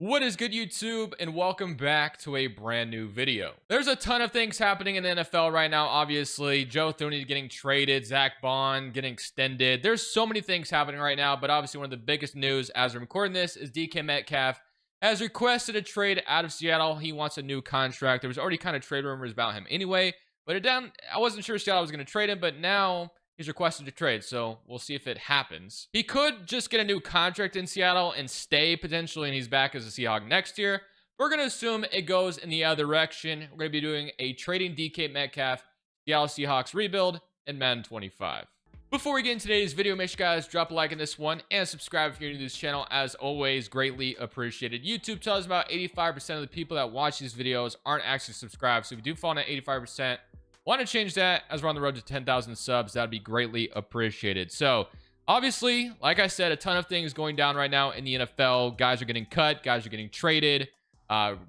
What is good, YouTube, and welcome back to a brand new video. There's a ton of things happening in the NFL right now. Obviously, Joe Thuney getting traded, Zach Bond getting extended. There's so many things happening right now, but obviously one of the biggest news as I'm recording this is DK Metcalf has requested a trade out of Seattle. He wants a new contract. There was already kind of trade rumors about him anyway, but I wasn't sure Seattle was going to trade him, but now he's requested to trade, so we'll see if it happens. He could just get a new contract in Seattle and stay potentially, and he's back as a Seahawk next year. We're going to assume it goes in the other direction. We're going to be doing a trading DK Metcalf, Seattle Seahawks rebuild in Madden 25. Before we get into today's video, make sure you guys drop a like in this one and subscribe if you're new to this channel. As always, greatly appreciated. YouTube tells us about 85% of the people that watch these videos aren't actually subscribed, so if you do fall in at 85%, want to change that as we're on the road to 10,000 subs. That'd be greatly appreciated. So obviously, like I said, a ton of things going down right now in the NFL. Guys are getting cut, guys are getting traded,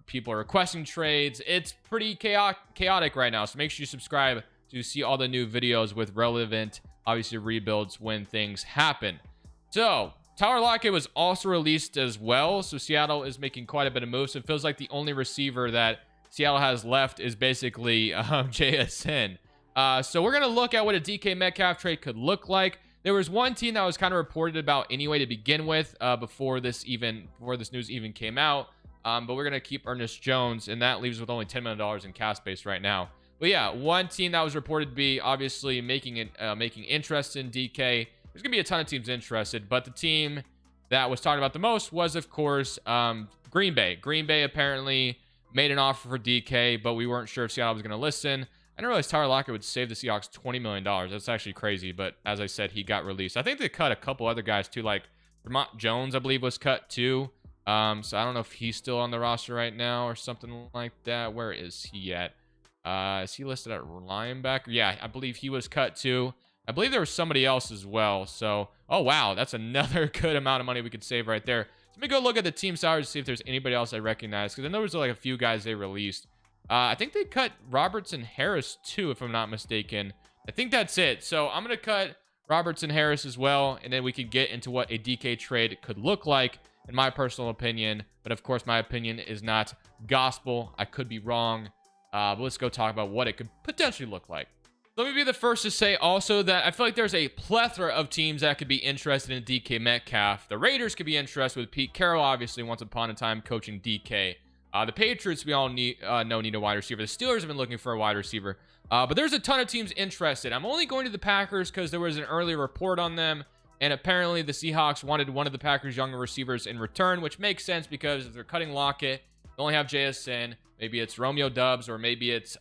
people are requesting trades. It's pretty chaotic right now, so make sure you subscribe to see all the new videos with relevant, obviously, rebuilds when things happen. So Tyler Lockett was also released as well, so Seattle is making quite a bit of moves. It feels like the only receiver that Seattle has left is basically JSN. So we're going to look at what a DK Metcalf trade could look like. There was one team that was kind of reported about anyway to begin with before this news even came out. But we're going to keep Ernest Jones, and that leaves with only $10 million in cap space right now. But yeah, one team that was reported to be obviously making interest in DK. There's going to be a ton of teams interested, but the team that was talked about the most was, of course, Green Bay. Green Bay apparently made an offer for DK, but we weren't sure if Seattle was going to listen. I didn't realize Tyler Lockett would save the Seahawks $20 million. That's actually crazy, but as I said, he got released. I think they cut a couple other guys too, like Vermont Jones, I believe, was cut too. So I don't know if he's still on the roster right now or something like that. Where is he at? Is he listed at linebacker? Yeah, I believe he was cut too. I believe there was somebody else as well. So, oh wow, that's another good amount of money we could save right there. Let me go look at the team salaries to see if there's anybody else I recognize, because I know there was like a few guys they released. I think they cut Robertson Harris too, if I'm not mistaken. I think that's it. So I'm going to cut Robertson Harris as well, and then we can get into what a DK trade could look like, in my personal opinion. But of course, my opinion is not gospel. I could be wrong. But let's go talk about what it could potentially look like. Let me be the first to say also that I feel like there's a plethora of teams that could be interested in DK Metcalf. The Raiders could be interested with Pete Carroll, obviously, once upon a time coaching DK. The Patriots, we all need a wide receiver. The Steelers have been looking for a wide receiver. But there's a ton of teams interested. I'm only going to the Packers because there was an earlier report on them. And apparently the Seahawks wanted one of the Packers' younger receivers in return, which makes sense because if they're cutting Lockett, they only have JSN. Maybe it's Romeo Doubs, or maybe it's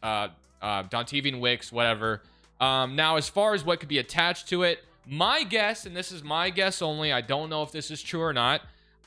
Dontavian Wicks, whatever. Now, as far as what could be attached to it, my guess, and this is my guess only, I don't know if this is true or not,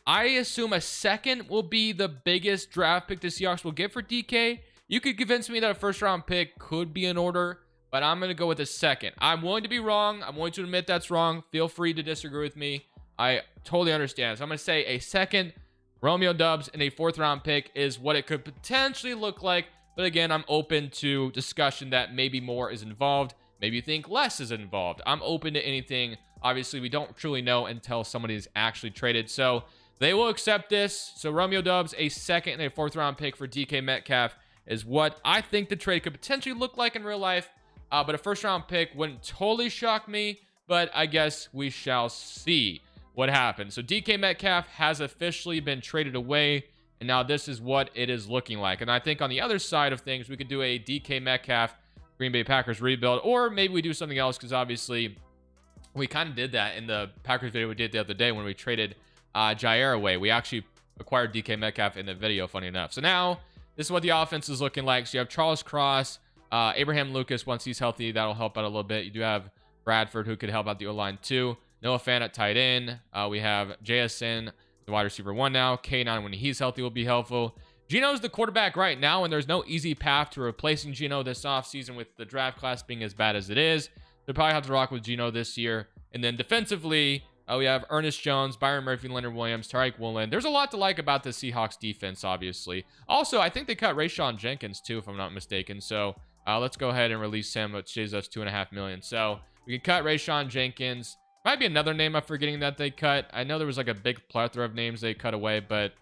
I assume a second will be the biggest draft pick the Seahawks will get for DK. You could convince me that a first-round pick could be in order, but I'm going to go with a second. I'm willing to be wrong. I'm willing to admit that's wrong. Feel free to disagree with me. I totally understand. So I'm going to say a second, Romeo Doubs, and a fourth-round pick is what it could potentially look like. But again, I'm open to discussion that maybe more is involved. Maybe you think less is involved. I'm open to anything. Obviously, we don't truly know until somebody is actually traded. So they will accept this. So Romeo Doubs, a second and a fourth-round pick for DK Metcalf is what I think the trade could potentially look like in real life. But a first-round pick wouldn't totally shock me. But I guess we shall see what happens. So DK Metcalf has officially been traded away. And now this is what it is looking like. And I think on the other side of things, we could do a DK Metcalf Green Bay Packers rebuild, or maybe we do something else, because obviously we kind of did that in the Packers video we did the other day when we traded Jair away. We actually acquired DK Metcalf in the video, funny enough. So now this is what the offense is looking like. So you have Charles Cross, Abraham Lucas, once he's healthy, that'll help out a little bit. You do have Bradford, who could help out the O-line too. Noah Fant at tight end. We have JSN, the wide receiver 1 now. K9, when he's healthy, will be helpful. Gino's the quarterback right now, and there's no easy path to replacing Gino this offseason with the draft class being as bad as it is. They'll probably have to rock with Gino this year. And then defensively, we have Ernest Jones, Byron Murphy, Leonard Williams, Tariq Woolen. There's a lot to like about the Seahawks defense, obviously. Also, I think they cut Rayshawn Jenkins too, if I'm not mistaken. So let's go ahead and release him, which saves us $2.5 million. So we can cut Rayshawn Jenkins. Might be another name I'm forgetting that they cut. I know there was like a big plethora of names they cut away, but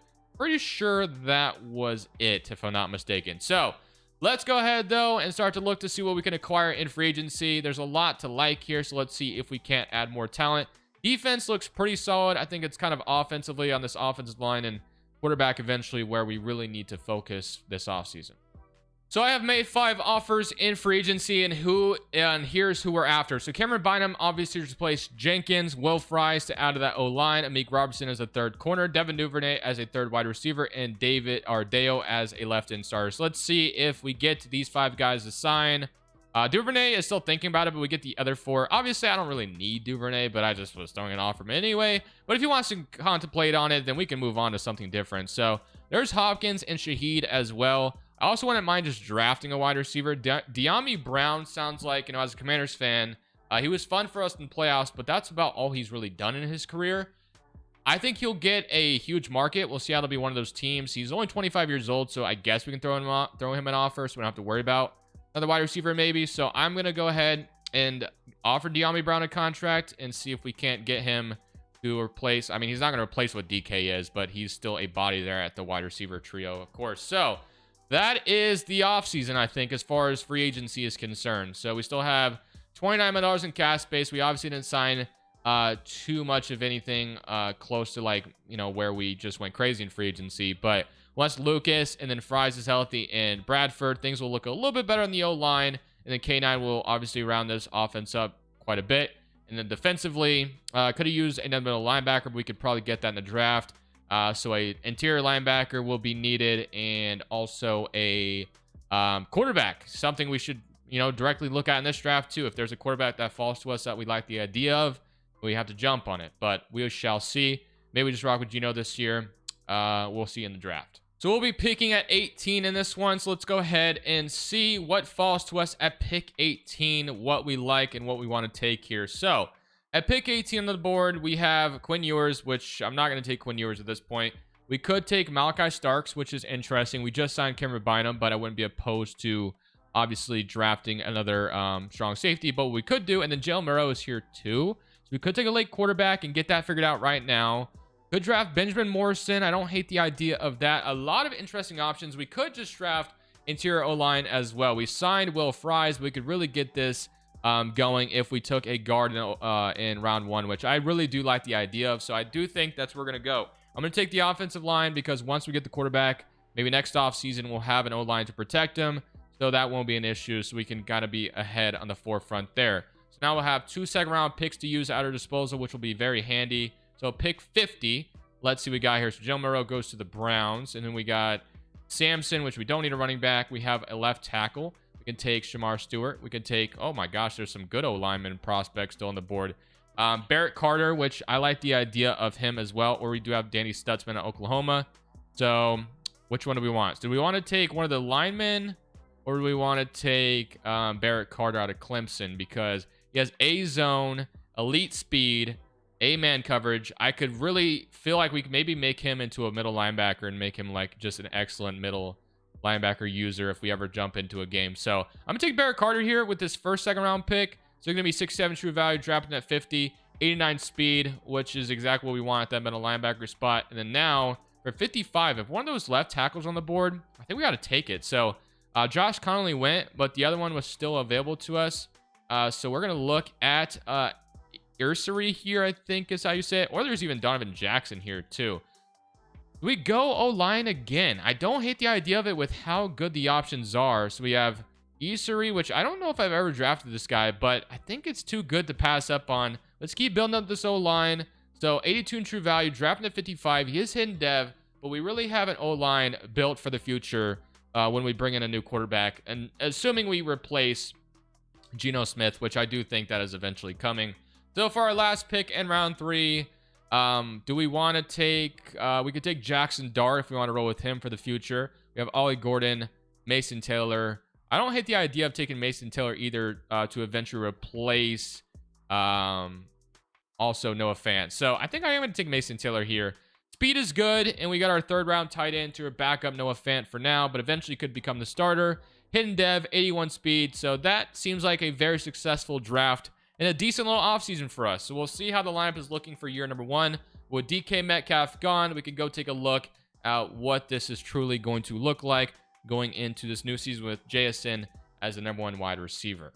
pretty sure that was it, if I'm not mistaken. So let's go ahead, though, and start to look to see what we can acquire in free agency. There's a lot to like here, so let's see if we can't add more talent. Defense looks pretty solid. I think it's kind of offensively on this offensive line, and quarterback eventually where we really need to focus this offseason. So I have made 5 offers in free agency, and here's who we're after. So Cameron Bynum obviously replaced Jenkins, Will Fries to add to that O-line, Amik Robertson as a third corner, Devin Duvernay as a third wide receiver, and David Ardeo as a left end starter. So let's see if we get these 5 guys to sign. Duvernay is still thinking about it, but we get the other 4. Obviously, I don't really need Duvernay, but I just was throwing an offer him anyway. But if he wants to contemplate on it, then we can move on to something different. So there's Hopkins and Shaheed as well. I also wouldn't mind just drafting a wide receiver. De'Ami Brown sounds like, as a Commanders fan, he was fun for us in playoffs, but that's about all he's really done in his career. I think he'll get a huge market. We'll see how it'll be one of those teams. He's only 25 years old, so I guess we can throw him an offer, so we don't have to worry about another wide receiver maybe. So I'm going to go ahead and offer De'Ami Brown a contract and see if we can't get him to replace. I mean, he's not going to replace what DK is, but he's still a body there at the wide receiver trio, of course. So that is the offseason, I think, as far as free agency is concerned. So we still have $29 million in cap space. We obviously didn't sign too much of anything close to, like, where we just went crazy in free agency. But once Lucas and then Fries is healthy and Bradford, things will look a little bit better on the O-line. And then K9 will obviously round this offense up quite a bit. And then defensively, could have used another middle linebacker, but we could probably get that in the draft. So a interior linebacker will be needed, and also a quarterback, something we should, directly look at in this draft too. If there's a quarterback that falls to us that we like the idea of, we have to jump on it, but we shall see. Maybe we just rock with Geno this year. We'll see in the draft. So we'll be picking at 18 in this one. So let's go ahead and see what falls to us at pick 18, what we like and what we want to take here. So at pick 18 on the board, we have Quinn Ewers, which I'm not going to take Quinn Ewers at this point. We could take Malachi Starks, which is interesting. We just signed Cameron Bynum, but I wouldn't be opposed to obviously drafting another strong safety. But what we could do, and then Jalen Murrow is here too. So we could take a late quarterback and get that figured out right now. Could draft Benjamin Morrison. I don't hate the idea of that. A lot of interesting options. We could just draft interior O-line as well. We signed Will Fries. We could really get this going if we took a guard in round 1, which I really do like the idea of. So I do think that's where we're going to go. I'm going to take the offensive line because once we get the quarterback, maybe next offseason, we'll have an O-line to protect him. So that won't be an issue. So we can kind of be ahead on the forefront there. So now we'll have 2 second-round picks to use at our disposal, which will be very handy. So pick 50. Let's see what we got here. So Joe Murrow goes to the Browns. And then we got Samson, which we don't need a running back. We have a left tackle. We can take Shamar Stewart. We can take, oh my gosh, there's some good O-lineman prospects still on the board. Barrett Carter, which I like the idea of him as well. Or we do have Danny Stutzman at Oklahoma. So which one do we want? Do we want to take one of the linemen? Or do we want to take Barrett Carter out of Clemson? Because he has A zone, elite speed, A-man coverage. I could really feel like we could maybe make him into a middle linebacker and make him like just an excellent middle linebacker user if we ever jump into a game. So I'm gonna take Barrett Carter here with this first second round pick. So it's gonna be 6'7" true value, drafting at 50, 89 speed, which is exactly what we want at that middle linebacker spot. And then now for 55, if one of those left tackles on the board, I think we got to take it. So Josh Connolly went, but the other one was still available to us. So we're gonna look at Ursery here, I think is how you say it. Or there's even Donovan Jackson here too. We go O-line again. I don't hate the idea of it with how good the options are. So we have Ursery, which I don't know if I've ever drafted this guy, but I think it's too good to pass up on. Let's keep building up this O-line. So 82 in true value, drafting at 55. He is hidden dev, but we really have an O-line built for the future when we bring in a new quarterback. And assuming we replace Geno Smith, which I do think that is eventually coming. So for our last pick in round 3, do we want to take, we could take Jackson Dart if we want to roll with him for the future. We have Ollie Gordon, Mason Taylor. I don't hate the idea of taking Mason Taylor either to eventually replace also Noah Fant. So I think I am going to take Mason Taylor here. Speed is good, and we got our 3rd round tight end to back up Noah Fant for now, but eventually could become the starter. Hidden dev, 81 speed. So that seems like a very successful draft and a decent little offseason for us. So we'll see how the lineup is looking for year number 1. With DK Metcalf gone, we can go take a look out what this is truly going to look like going into this new season with JSN as the #1 wide receiver.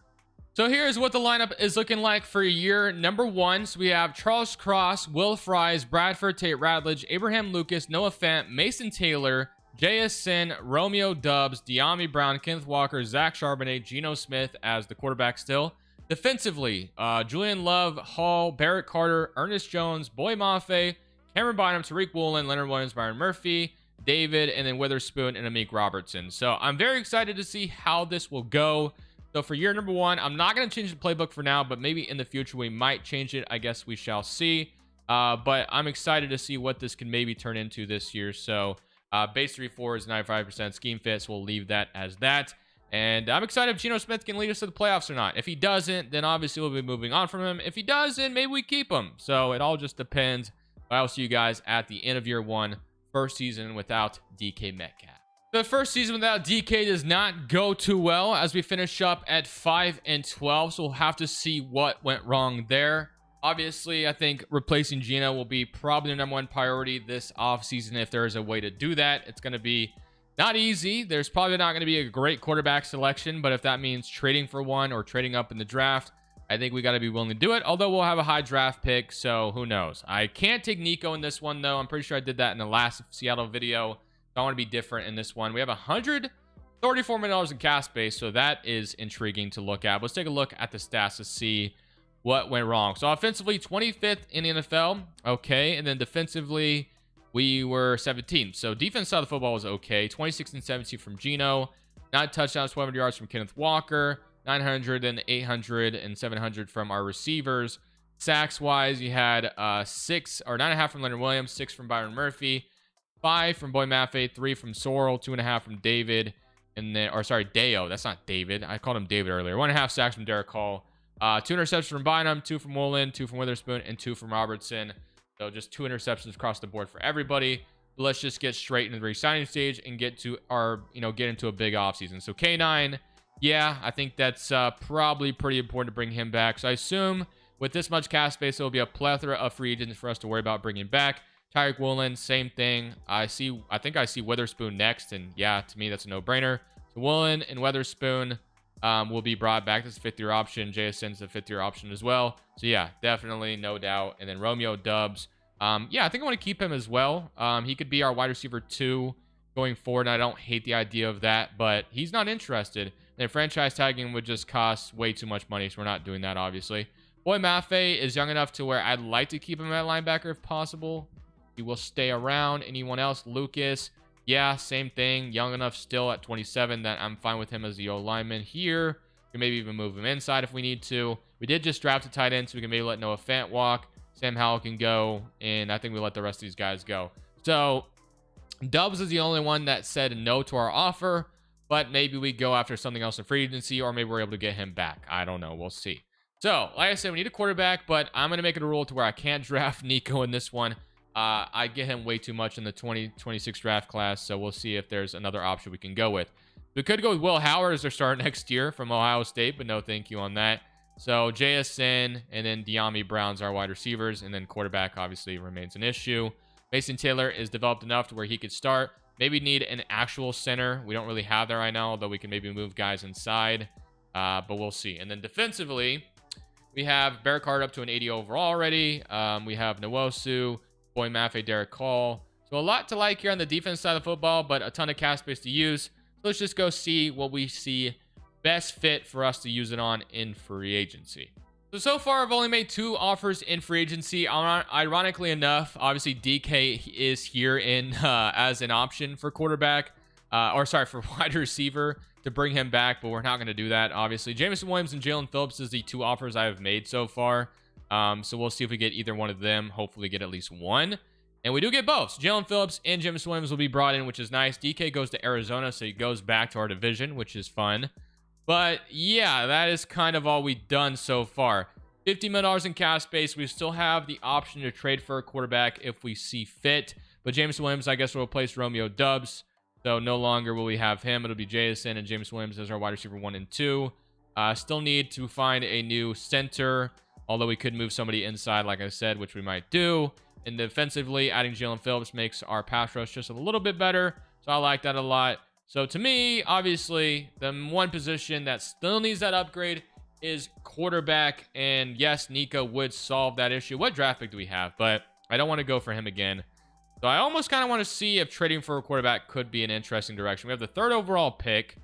So here's what the lineup is looking like for year number 1. So we have Charles Cross, Will Fries, Bradford, Tate Radledge, Abraham Lucas, Noah Fant, Mason Taylor, JSN, Romeo Dubs, De'Ami Brown, Kenneth Walker, Zach Charbonnet, Geno Smith as the quarterback still. Defensively, Julian Love, Hall, Barrett Carter, Ernest Jones, Boy Mafe, Cameron Bynum, Tariq Woolen, Leonard Williams, Byron Murphy, David, and then Witherspoon and Amik Robertson. So I'm very excited to see how this will go. So for year number 1, I'm not going to change the playbook for now, but maybe in the future we might change it. I guess we shall see. But I'm excited to see what this can maybe turn into this year. So base 3-4 is 95% scheme fit, so we'll leave that as that. And I'm excited if Geno Smith can lead us to the playoffs or not. If he doesn't, then obviously we'll be moving on from him. If he does, then maybe we keep him. So it all just depends. But I will see you guys at the end of year 1, first season without DK Metcalf. The first season without DK does not go too well as we finish up at 5-12. So we'll have to see what went wrong there. Obviously, I think replacing Geno will be probably the #1 priority this offseason if there is a way to do that. It's going to be not easy. There's probably not going to be a great quarterback selection, but if that means trading for one or trading up in the draft, I think we got to be willing to do it. Although we'll have a high draft pick, so who knows. I can't take Nico in this one, though. I'm pretty sure I did that in the last Seattle video. So I want to be different in this one. We have $134 million in cap space, so that is intriguing to look at. Let's take a look at the stats to see what went wrong. So offensively, 25th in the NFL. Okay, and then defensively, we were 17th. So defense side of the football was okay. 26 and 17 from Geno. 9 touchdowns, 1200 yards from Kenneth Walker. 900 and 800 and 700 from our receivers. Sacks wise, you had 6 or 9.5 from Leonard Williams, 6 from Byron Murphy, 5 from Boy Mafe, 3 from Sorrell, 2.5 from David, and then, or sorry, Deo. That's not David. I called him David earlier. 1.5 sacks from Derek Hall. 2 interceptions from Bynum, 2 from Woolen, 2 from Witherspoon, and 2 from Robertson. So just 2 interceptions across the board for everybody. Let's just get straight into the re-signing stage and get to our, get into a big offseason. So K9, yeah, I think that's probably pretty important to bring him back. So I assume with this much cap space, there will be a plethora of free agents for us to worry about bringing back. Tyreek Woolen, same thing. I think I see Witherspoon next, and yeah, to me that's a no-brainer. So Woolen and Witherspoon will be brought back. This is a 5th-year option. JSN's a 5th-year option as well. So yeah, definitely, no doubt. And then Romeo Dubs. Yeah, I think I want to keep him as well. He could be our wide receiver 2 going forward. I don't hate the idea of that, but he's not interested. And franchise tagging would just cost way too much money, so we're not doing that, obviously. Boy Mafe is young enough to where I'd like to keep him at linebacker if possible. He will stay around. Anyone else? Lucas. Yeah, same thing. Young enough still at 27 that I'm fine with him as the O-lineman here. We can maybe even move him inside if we need to. We did just draft a tight end, so we can maybe let Noah Fant walk. Sam Howell can go, and I think we let the rest of these guys go. So Dubs is the only one that said no to our offer, but maybe we go after something else in free agency, or maybe we're able to get him back. I don't know. We'll see. So, like I said, we need a quarterback, but I'm going to make it a rule to where I can't draft Nico in this one. I get him way too much in the 2026 draft class, so we'll see if there's another option we can go with. We could go with Will Howard as their start next year from Ohio State, but no thank you on that. So JSN and then De'Ami Brown's our wide receivers, and then quarterback obviously remains an issue. Mason Taylor is developed enough to where he could start. Maybe need an actual center. We don't really have that right now, although we can maybe move guys inside, but we'll see. And then defensively, we have Barrett Carter up to an 80 overall already. We have Nwosu, Boy Mafe, Derek Hall. So a lot to like here on the defense side of football, but a ton of cap space to use. So let's just go see what we see best fit for us to use it on in free agency. So far, I've only made 2 offers in free agency. Ironically enough, obviously DK is here in as an option for quarterback, for wide receiver to bring him back, but we're not going to do that, obviously. Jameson Williams and Jalen Phillips is the 2 offers I have made so far. So we'll see if we get either one of them. Hopefully get at least one. And we do get both. So Jalen Phillips and Jameson Williams will be brought in, which is nice. DK goes to Arizona, so he goes back to our division, which is fun. But yeah, that is kind of all we've done so far. $50 million in cap space. We still have the option to trade for a quarterback if we see fit. But Jameson Williams, I guess, will replace Romeo Dubs. So no longer will we have him. It'll be Jason and Jameson Williams as our wide receiver 1 and 2. Still need to find a new center, although we could move somebody inside, like I said, which we might do. And defensively, adding Jalen Phillips makes our pass rush just a little bit better. So I like that a lot. So to me, obviously, the one position that still needs that upgrade is quarterback. And yes, Nico would solve that issue. What draft pick do we have? But I don't want to go for him again. So I almost kind of want to see if trading for a quarterback could be an interesting direction. We have the 3rd overall pick.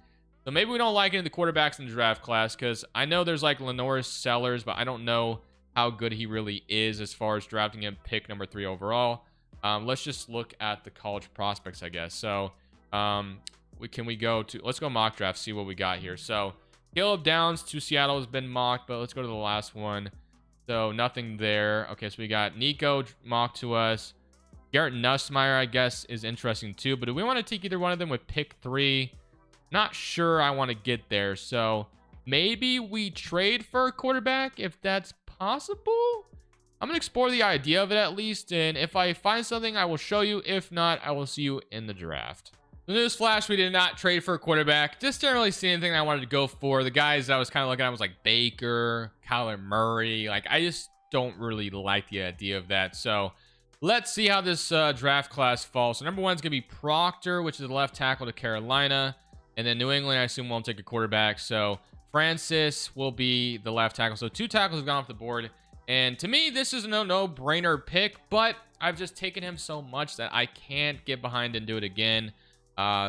So maybe we don't like any of the quarterbacks in the draft class, because I know there's like Lenoris Sellers, but I don't know how good he really is as far as drafting him pick number 3 overall. Let's just look at the college prospects, I guess. So let's go mock draft, see what we got here. So Caleb Downs to Seattle has been mocked, but let's go to the last one. So nothing there. Okay, so we got Nico mocked to us. Garrett Nussmeier, I guess, is interesting too, but do we want to take either one of them with pick 3? Not sure I want to get there. So maybe we trade for a quarterback if that's possible. I'm going to explore the idea of it at least. And if I find something, I will show you. If not, I will see you in the draft. The newsflash, we did not trade for a quarterback. Just didn't really see anything I wanted to go for. The guys I was kind of looking at was like Baker, Kyler Murray. Like, I just don't really like the idea of that. So let's see how this draft class falls. So number 1 is going to be Proctor, which is the left tackle to Carolina. And then New England, I assume, won't take a quarterback. So Francis will be the left tackle. So 2 tackles have gone off the board. And to me, this is a no-brainer pick. But I've just taken him so much that I can't get behind and do it again.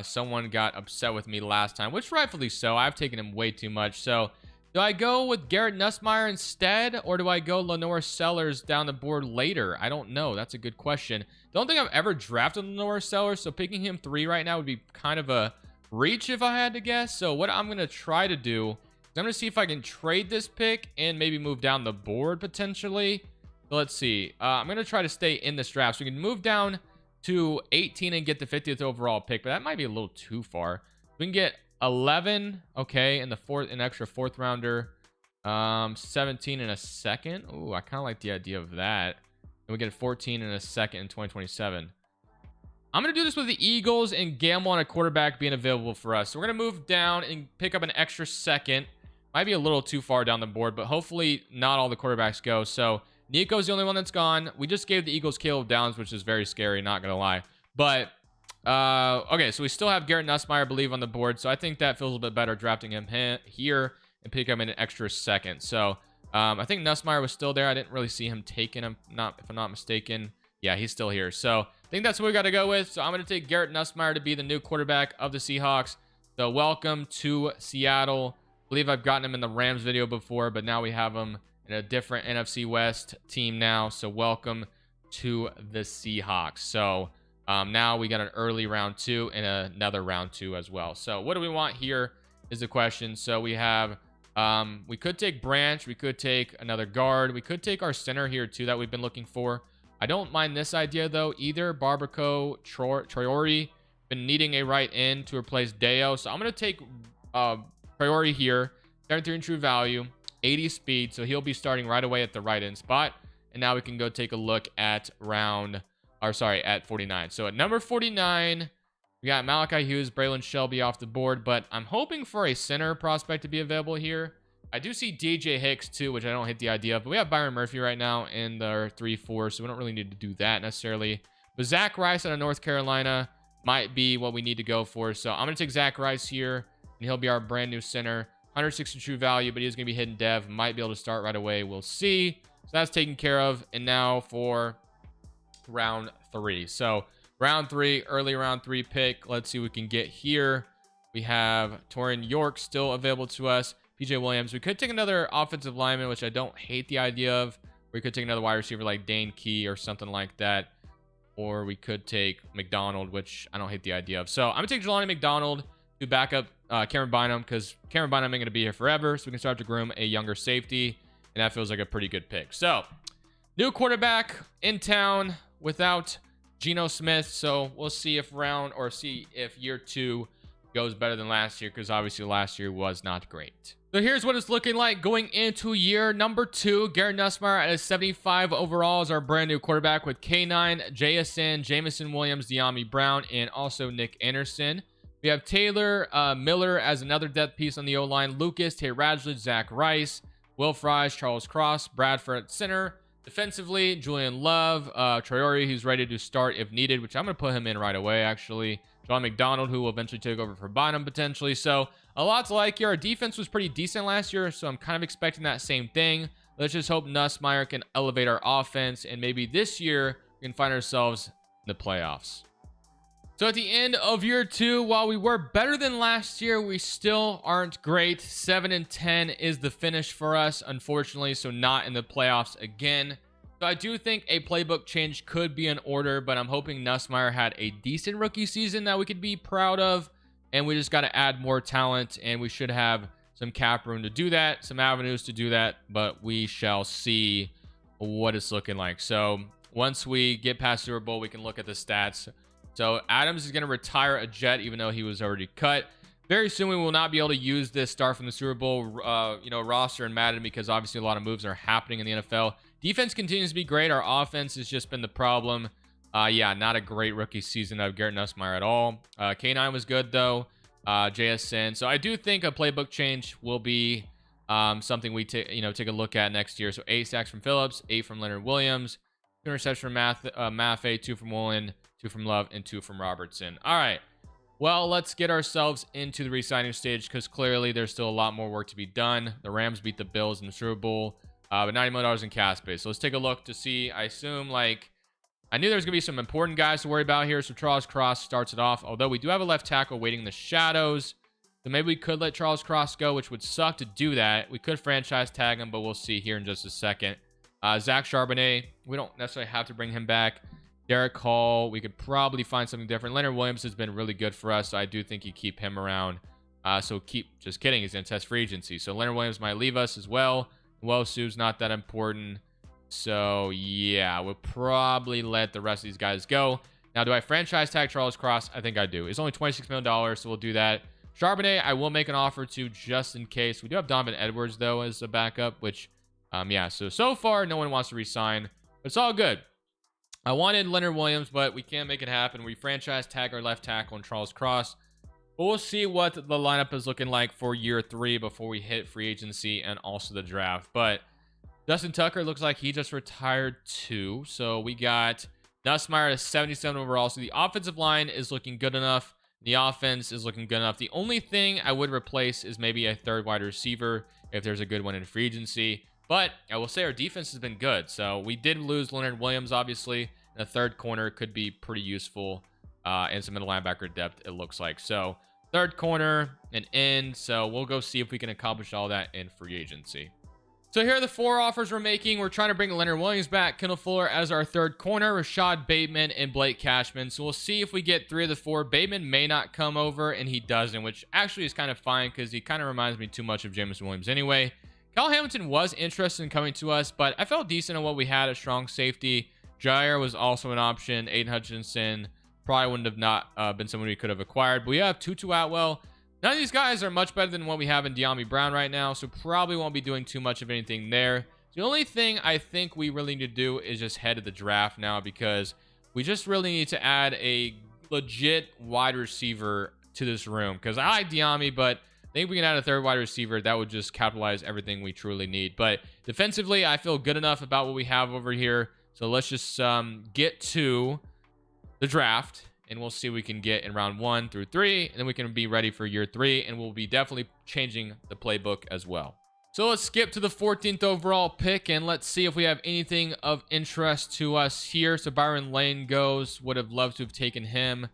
Someone got upset with me last time, which rightfully so. I've taken him way too much. So do I go with Garrett Nussmeier instead? Or do I go Lenoris Sellers down the board later? I don't know. That's a good question. Don't think I've ever drafted Lenoris Sellers. So picking him 3 right now would be kind of a reach if I had to guess. So what I'm going to try to do is I'm going to see if I can trade this pick and maybe move down the board potentially. So let's see. I'm going to try to stay in this draft. So we can move down to 18 and get the 50th overall pick, but that might be a little too far. We can get 11, okay, and an extra 4th rounder, 17 in a second. Ooh, I kind of like the idea of that. And we get 14 in a second in 2027. I'm going to do this with the Eagles and gamble on a quarterback being available for us. So we're going to move down and pick up an extra second. Might be a little too far down the board, but hopefully not all the quarterbacks go. So Nico's the only one that's gone. We just gave the Eagles Caleb Downs, which is very scary, not going to lie. But, okay, so we still have Garrett Nussmeier, I believe, on the board. So I think that feels a bit better drafting him here and pick him in an extra second. So I think Nussmeier was still there. I didn't really see him taking him, if I'm not mistaken. Yeah, he's still here. So I think that's what we got to go with. So I'm going to take Garrett Nussmeier to be the new quarterback of the Seahawks. So welcome to Seattle. I believe I've gotten him in the Rams video before, but now we have him in a different NFC West team now. So welcome to the Seahawks. So now we got an early round 2 and another round 2 as well. So what do we want here is the question. So we have, we could take Branch. We could take another guard. We could take our center here too that we've been looking for. I don't mind this idea though either. Barbaco, Traore, been needing a right end to replace Deo. So I'm going to take Traore here. 73 in true value, 80 speed. So he'll be starting right away at the right end spot. And now we can go take a look at at 49. So at number 49, we got Malachi Hughes, Braylon Shelby off the board. But I'm hoping for a center prospect to be available here. I do see DJ Hicks too, which I don't hate the idea of. But we have Byron Murphy right now in the 3-4, so we don't really need to do that necessarily. But Zach Rice out of North Carolina might be what we need to go for. So I'm going to take Zach Rice here, and he'll be our brand new center. 160 true value, but he's going to be hidden dev. Might be able to start right away. We'll see. So that's taken care of. And now for round 3. So round 3, early round 3 pick. Let's see what we can get here. We have Torian York still available to us. PJ Williams. We could take another offensive lineman, which I don't hate the idea of. We could take another wide receiver like Dane Key or something like that. Or we could take McDonald, which I don't hate the idea of. So I'm going to take Jelani McDonald to back up Cameron Bynum, because Cameron Bynum ain't going to be here forever. So we can start to groom a younger safety. And that feels like a pretty good pick. So new quarterback in town without Geno Smith. So we'll see if year 2 goes better than last year, because obviously last year was not great. So here's what it's looking like going into year number 2. Garrett Nussmeier at a 75 overall is our brand new quarterback with K9, JSN, Jamison Williams, De'Ami Brown, and also Nick Anderson. We have Taylor Miller as another depth piece on the O-line. Lucas, Tay Radley, Zach Rice, Will Fries, Charles Cross, Bradford at center, Defensively, Julian Love, Traore, who's ready to start if needed, which I'm going to put him in right away, actually. John McDonald, who will eventually take over for Bynum, potentially. So, a lot to like here. Our defense was pretty decent last year, so I'm kind of expecting that same thing. Let's just hope Nussmeier can elevate our offense, and maybe this year we can find ourselves in the playoffs. So at the end of year 2, while we were better than last year, we still aren't great. 7-10 is the finish for us, unfortunately, so not in the playoffs again. So I do think a playbook change could be in order, but I'm hoping Nussmeier had a decent rookie season that we could be proud of, and we just got to add more talent, and we should have some cap room to do that, some avenues to do that, but we shall see what it's looking like. So once we get past Super Bowl, we can look at the stats. So Adams is going to retire a Jet, even though he was already cut. Very soon, we will not be able to use this start from the Super Bowl, roster in Madden, because obviously a lot of moves are happening in the NFL. Defense continues to be great. Our offense has just been the problem. Yeah, not a great rookie season of Garrett Nussmeier at all. K9 was good though. JSN. So I do think a playbook change will be something we take a look at next year. So 8 sacks from Phillips, 8 from Leonard Williams, 2 interceptions from Maffei, 2 from Woolen, 2 from Love, and 2 from Robertson. All right. Well, let's get ourselves into the re-signing stage, because clearly there's still a lot more work to be done. The Rams beat the Bills in the Super Bowl, but $90 million in cap space. So let's take a look to see. I assume, I knew there's going to be some important guys to worry about here. So Charles Cross starts it off, although we do have a left tackle waiting in the shadows. So maybe we could let Charles Cross go, which would suck to do that. We could franchise tag him, but we'll see here in just a second. Zach Charbonnet, we don't necessarily have to bring him back. Derek Hall, we could probably find something different. Leonard Williams has been really good for us, so I do think you keep him around. Just kidding, he's going to test free agency. So Leonard Williams might leave us as well. Sue's not that important. So yeah, we'll probably let the rest of these guys go. Now, do I franchise tag Charles Cross? I think I do. It's only $26 million, so we'll do that. Charbonnet, I will make an offer to just in case. We do have Donovan Edwards, though, as a backup, which, yeah, so far, no one wants to resign. But it's all good. I wanted Leonard Williams, but we can't make it happen. We franchise tag our left tackle and Charles Cross. But we'll see what the lineup is looking like for year 3 before we hit free agency and also the draft. But Justin Tucker looks like he just retired too. So we got Nussmeier at 77 overall. So the offensive line is looking good enough. The offense is looking good enough. The only thing I would replace is maybe a third wide receiver if there's a good one in free agency. But I will say our defense has been good. So we did lose Leonard Williams, obviously. And the third corner could be pretty useful. And some middle linebacker depth, it looks like. So third corner, an end. So we'll go see if we can accomplish all that in free agency. So here are the 4 offers we're making. We're trying to bring Leonard Williams back, Kendall Fuller as our third corner, Rashad Bateman, and Blake Cashman. So we'll see if we get 3 of the 4. Bateman may not come over, and he doesn't, which actually is kind of fine because he kind of reminds me too much of Jameson Williams anyway. Kyle Hamilton was interested in coming to us, but I felt decent on what we had at strong safety. Jair was also an option. Aiden Hutchinson probably wouldn't have not been someone we could have acquired. But we have Tutu Atwell. None of these guys are much better than what we have in De'Ami Brown right now, so probably won't be doing too much of anything there. The only thing I think we really need to do is just head to the draft now, because we just really need to add a legit wide receiver to this room. Because I like De'Ami, but I think we can add a third wide receiver. That would just capitalize everything we truly need. But defensively, I feel good enough about what we have over here. So let's just get to the draft, and we'll see what we can get in round 1 through 3, and then we can be ready for year 3, and we'll be definitely changing the playbook as well. So let's skip to the 14th overall pick, and let's see if we have anything of interest to us here. So Byron Lane goes. Would have loved to have taken him.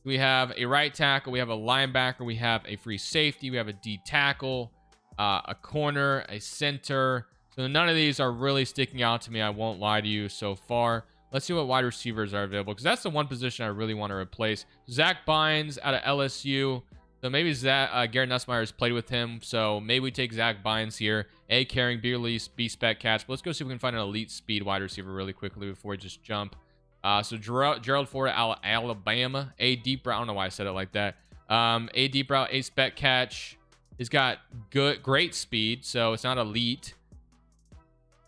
We have a right tackle. We have a linebacker. We have a free safety. We have a D tackle, a corner, a center. So none of these are really sticking out to me. I won't lie to you so far. Let's see what wide receivers are available, because that's the one position I really want to replace. Zach Bynes out of LSU. So maybe Garrett Nussmeier has played with him. So maybe we take Zach Bynes here. A carrying, B release, B spec catch. But let's go see if we can find an elite speed wide receiver really quickly before we just jump. So Gerald Ford out of Alabama. A deep route. I don't know why I said it like that. A deep route, A spec catch. He's got great speed, so it's not elite.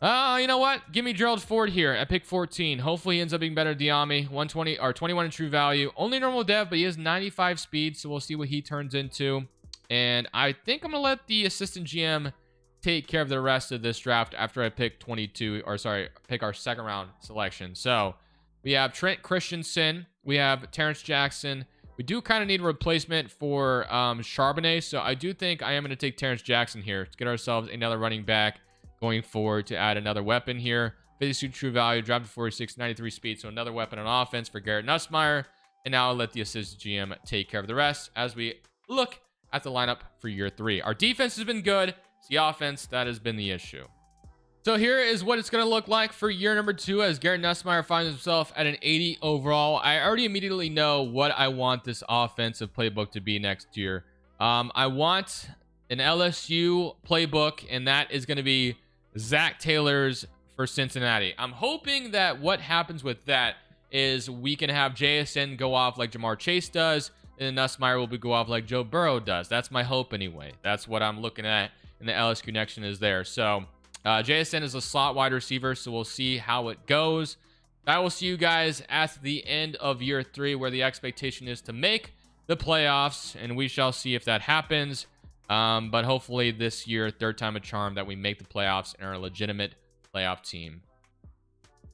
You know what? Give me Gerald Ford here at pick 14. Hopefully he ends up being better than De'Ami. 120 or 21 in true value. Only normal dev, but he has 95 speed, so we'll see what he turns into. And I think I'm going to let the assistant GM take care of the rest of this draft after I pick 22, or sorry, pick our second round selection. So we have Trent Christensen, we have Terrence Jackson. We do kind of need a replacement for Charbonnet, so I do think I am going to take Terrence Jackson here to get ourselves another running back going forward to add another weapon here. 52 true value, dropped to 46, 93 speed, so another weapon on offense for Garrett Nussmeier. And now I'll let the assistant GM take care of the rest as we look at the lineup for year 3. Our defense has been good. It's the offense that has been the issue. So here is what it's going to look like for year number 2 as Garrett Nussmeier finds himself at an 80 overall. I already immediately know what I want this offensive playbook to be next year. I want an LSU playbook, and that is going to be Zach Taylor's for Cincinnati. I'm hoping that what happens with that is we can have JSN go off like Jamar Chase does, and then Nussmeier will go off like Joe Burrow does. That's my hope anyway. That's what I'm looking at, and the LSU connection is there. So JSN is a slot wide receiver, so we'll see how it goes. I will see you guys at the end of year 3, where the expectation is to make the playoffs, and we shall see if that happens. But hopefully this year, third time a charm, that we make the playoffs and are a legitimate playoff team.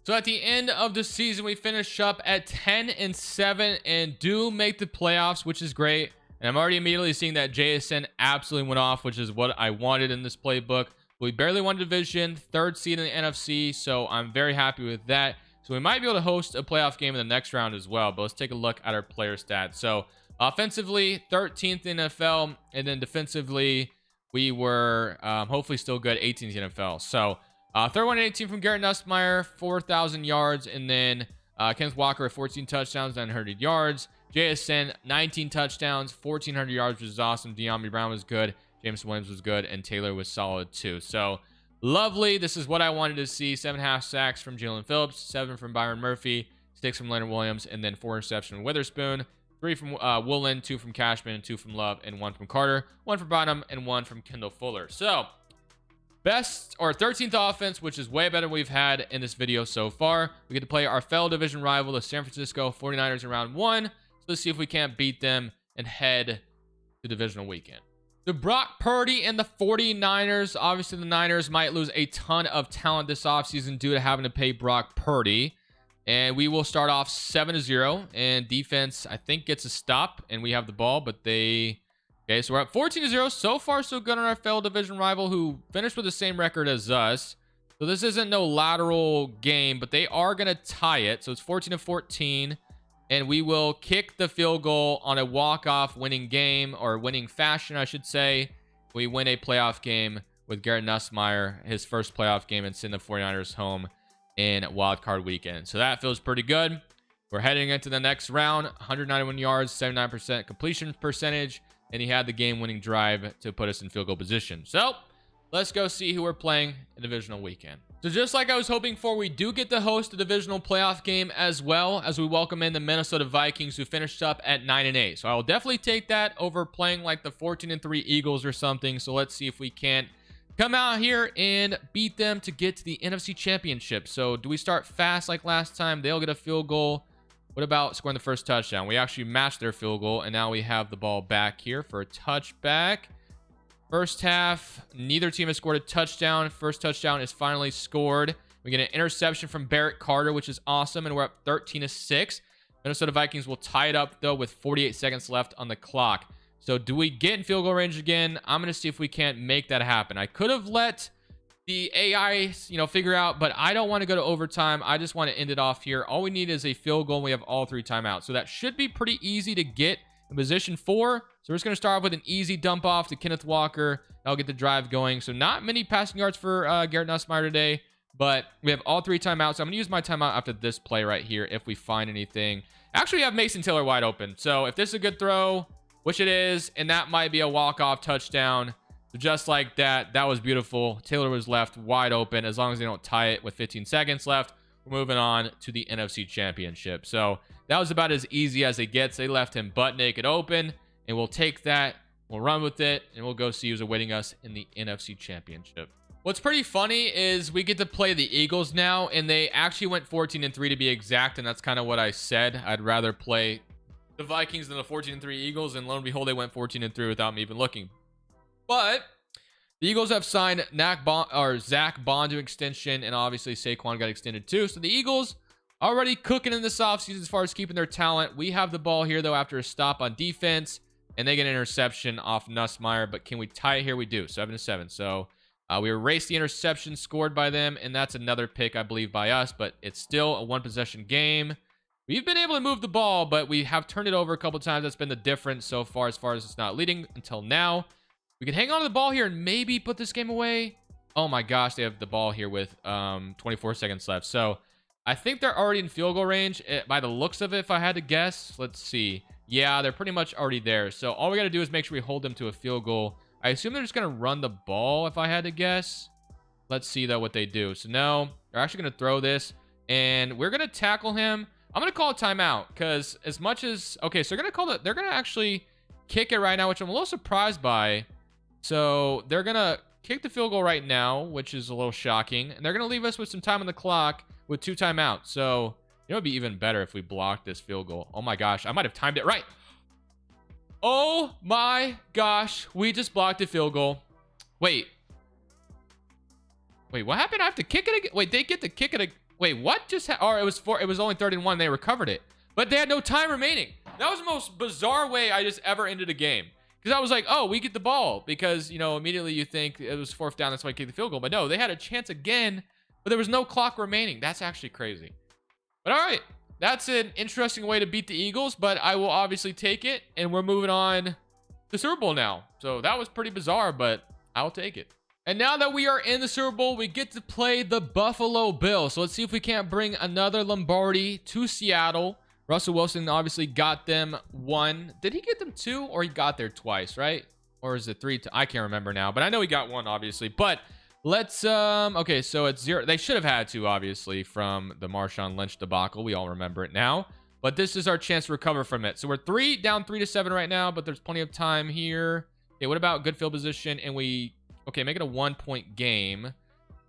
So at the end of the season, we finish up at 10-7 and do make the playoffs, which is great. And I'm already immediately seeing that JSN absolutely went off, which is what I wanted in this playbook. We barely won division, 3rd seed in the NFC, so I'm very happy with that. So we might be able to host a playoff game in the next round as well, but let's take a look at our player stats. So offensively, 13th in NFL, and then defensively, we were hopefully still good, 18th in NFL. So 31-18 from Garrett Nussmeier, 4,000 yards, and then Kenneth Walker at 14 touchdowns, 900 yards. JSN, 19 touchdowns, 1,400 yards, which is awesome. De'Ami Brown was good. James Williams was good, and Taylor was solid too. So lovely. This is what I wanted to see. 7.5 sacks from Jalen Phillips, 7 from Byron Murphy, 6 from Leonard Williams, and then 4 interceptions from Witherspoon, 3 from Woolen, 2 from Cashman, 2 from Love, and 1 from Carter, 1 from Bottom, and 1 from Kendall Fuller. So best or 13th offense, which is way better than we've had in this video so far. We get to play our fellow division rival, the San Francisco 49ers, in round 1. So let's see if we can't beat them and head to divisional weekend. The Brock Purdy and the 49ers. Obviously, the Niners might lose a ton of talent this offseason due to having to pay Brock Purdy. And we will start off 7-0. And defense, I think, gets a stop. And we have the ball, but they... Okay, so we're at 14-0. So far, so good on our fellow division rival, who finished with the same record as us. So this isn't no lateral game, but they are going to tie it. So it's 14-14. And we will kick the field goal on a walk-off winning game, or winning fashion, I should say. We win a playoff game with Garrett Nussmeier, his first playoff game, and send the 49ers home in Wild Card Weekend. So that feels pretty good. We're heading into the next round. 191 yards, 79% completion percentage, and he had the game-winning drive to put us in field goal position. So let's go see who we're playing in divisional weekend. So just like I was hoping for, we do get to host a divisional playoff game as well, as we welcome in the Minnesota Vikings, who finished up at 9-8. So I will definitely take that over playing like the 14-3 Eagles or something. So let's see if we can't come out here and beat them to get to the NFC Championship. So do we start fast like last time? They'll get a field goal. What about scoring the first touchdown? We actually matched their field goal, and now we have the ball back here for a touchback. First half, neither team has scored a touchdown. First touchdown is finally scored. We get an interception from Barrett Carter, which is awesome, and we're up 13-6. Minnesota Vikings will tie it up, though, with 48 seconds left on the clock. So do we get in field goal range again? I'm going to see if we can't make that happen. I could have let the AI, figure out, but I don't want to go to overtime. I just want to end it off here. All we need is a field goal, and we have all 3 timeouts. So that should be pretty easy to get in position 4. So we're just going to start off with an easy dump off to Kenneth Walker. That'll get the drive going. So not many passing yards for Garrett Nussmeier today, but we have all 3 timeouts. So I'm going to use my timeout after this play right here if we find anything. Actually, we have Mason Taylor wide open. So if this is a good throw, which it is, and that might be a walk-off touchdown. So just like that, that was beautiful. Taylor was left wide open. As long as they don't tie it with 15 seconds left, we're moving on to the NFC Championship. So that was about as easy as it gets. They left him butt naked open, and we'll take that, we'll run with it, and we'll go see who's awaiting us in the NFC Championship. What's pretty funny is we get to play the Eagles now, and they actually went 14-3 to be exact, and that's kind of what I said. I'd rather play the Vikings than the 14-3 Eagles, and lo and behold, they went 14-3 without me even looking. But The Eagles have signed Zach Bond to extension, and obviously Saquon got extended too. So the Eagles already cooking in this offseason as far as keeping their talent. We have the ball here, though, after a stop on defense, and they get an interception off Nussmeier. But can we tie it here? We do. 7-7. So we erase the interception scored by them, and that's another pick, I believe, by us. But it's still a one-possession game. We've been able to move the ball, but we have turned it over a couple times. That's been the difference so far as it's not leading until now. We can hang on to the ball here and maybe put this game away. Oh my gosh, they have the ball here with 24 seconds left. So I think they're already in field goal range by the looks of it, if I had to guess. Let's see. Yeah, they're pretty much already there. So all we got to do is make sure we hold them to a field goal. I assume they're just going to run the ball, if I had to guess. Let's see, though, what they do. So no, they're actually going to throw this, and we're going to tackle him. I'm going to call a timeout because as much as... Okay, so they're going to actually kick it right now, which I'm a little surprised by. So they're going to kick the field goal right now, which is a little shocking. And they're going to leave us with some time on the clock with 2 timeouts. So it would be even better if we blocked this field goal. Oh my gosh, I might have timed it right. Oh my gosh, we just blocked a field goal. Wait, what happened? I have to kick it again? Wait, they get to kick it again. Wait, what just or it was only 3rd and 1. They recovered it, but they had no time remaining. That was the most bizarre way I just ever ended a game. Because I was like, oh, we get the ball. Because, you know, immediately you think it was 4th down. That's why I kicked the field goal. But no, they had a chance again. But there was no clock remaining. That's actually crazy. But all right. That's an interesting way to beat the Eagles. But I will obviously take it. And we're moving on to Super Bowl now. So that was pretty bizarre. But I'll take it. And now that we are in the Super Bowl, we get to play the Buffalo Bills. So let's see if we can't bring another Lombardi to Seattle. Russell Wilson obviously got them 1. Did he get them 2 or he got there twice, right? Or is it 3? I can't remember now, but I know he got 1, obviously. But let's, okay, so it's 0. They should have had 2, obviously, from the Marshawn Lynch debacle. We all remember it now. But this is our chance to recover from it. So we're down 3-7 right now, but there's plenty of time here. Okay, what about good field position? And okay, make it a 1-point game.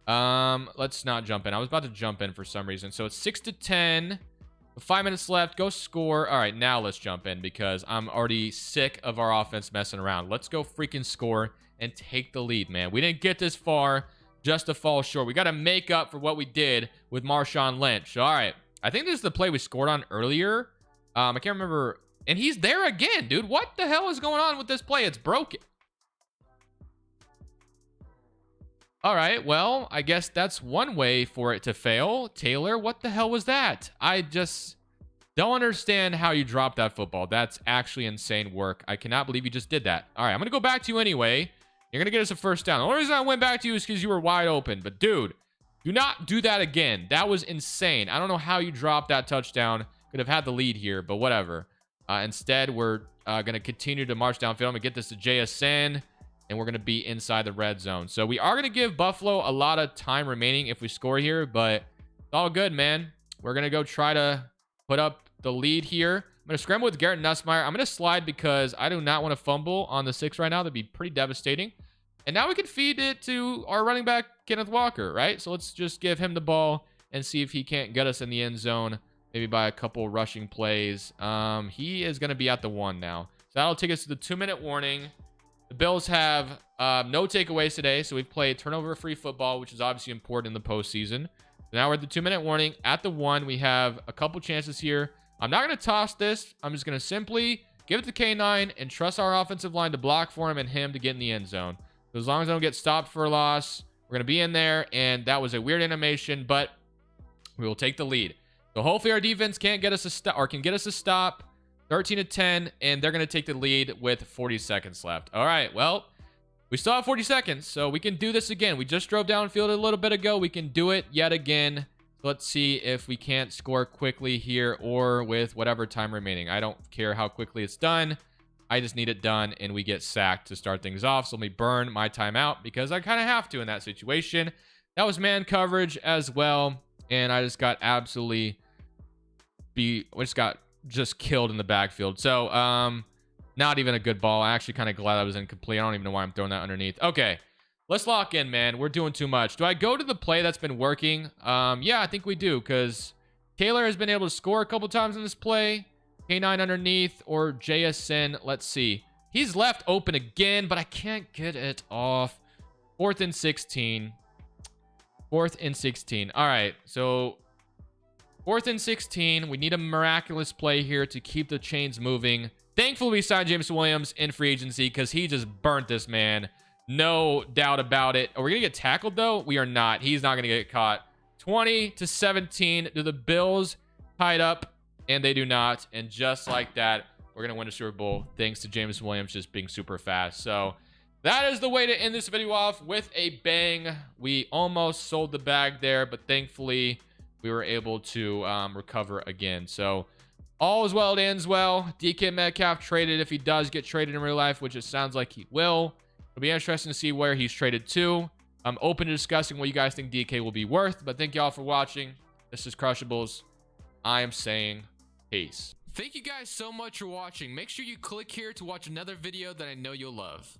Let's not jump in. I was about to jump in for some reason. So it's 6-10. 5 minutes left. Go score. All right, now let's jump in because I'm already sick of our offense messing around. Let's go freaking score and take the lead, man. We didn't get this far just to fall short. We got to make up for what we did with Marshawn Lynch. All right. I think this is the play we scored on earlier. I can't remember. And he's there again, dude. What the hell is going on with this play? It's broken. All right, well, I guess that's one way for it to fail. Taylor, what the hell was that? I just don't understand how you dropped that football. That's actually insane work. I cannot believe you just did that. All right, I'm going to go back to you anyway. You're going to get us a 1st down. The only reason I went back to you is because you were wide open. But, dude, do not do that again. That was insane. I don't know how you dropped that touchdown. Could have had the lead here, but whatever. Instead, we're going to continue to march downfield. I'm going to get this to JSN. And we're going to be inside the red zone. So we are going to give Buffalo a lot of time remaining if we score here. But it's all good, man. We're going to go try to put up the lead here. I'm going to scramble with Garrett Nussmeier. I'm going to slide because I do not want to fumble on the 6 right now. That'd be pretty devastating. And now we can feed it to our running back, Kenneth Walker, right? So let's just give him the ball and see if he can't get us in the end zone. Maybe by a couple rushing plays. He is going to be at the 1 now. So that'll take us to the 2-minute warning. The Bills have no takeaways today, so we've played turnover-free football, which is obviously important in the postseason. Now we're at the 2-minute warning. At the 1, we have a couple chances here. I'm not going to toss this. I'm just going to simply give it to K9 and trust our offensive line to block for him and him to get in the end zone. So as long as I don't get stopped for a loss, we're going to be in there, and that was a weird animation, but we will take the lead. So hopefully our defense can't get us a stop, or can get us a stop. 13-10, and they're going to take the lead with 40 seconds left. All right, well, we still have 40 seconds, so we can do this again. We just drove downfield a little bit ago. We can do it yet again. Let's see if we can't score quickly here or with whatever time remaining. I don't care how quickly it's done. I just need it done, and we get sacked to start things off. So let me burn my timeout because I kind of have to in that situation. That was man coverage as well, and I just got absolutely just killed in the backfield. So not even a good ball. I'm actually kind of glad I was incomplete. I don't even know why I'm throwing that underneath. Okay, let's lock in, man. We're doing too much. Do I go to the play that's been working? Yeah, I think we do, because Taylor has been able to score a couple times in this play. K9 underneath or JSN. Let's see. He's left open again, but I can't get it off. 4th and 16. 4th and 16. All right, so 4th and 16. We need a miraculous play here to keep the chains moving. Thankfully, we signed James Williams in free agency because he just burnt this man. No doubt about it. Are we going to get tackled, though? We are not. He's not going to get caught. 20-17. Do the Bills tie it up? And they do not. And just like that, we're going to win a Super Bowl thanks to James Williams just being super fast. So that is the way to end this video off with a bang. We almost sold the bag there, but thankfully we were able to recover again. So all is well, it ends well. DK Metcalf traded if he does get traded in real life, which it sounds like he will. It'll be interesting to see where he's traded to. I'm open to discussing what you guys think DK will be worth, but thank y'all for watching. This is Crushables. I am saying peace. Thank you guys so much for watching. Make sure you click here to watch another video that I know you'll love.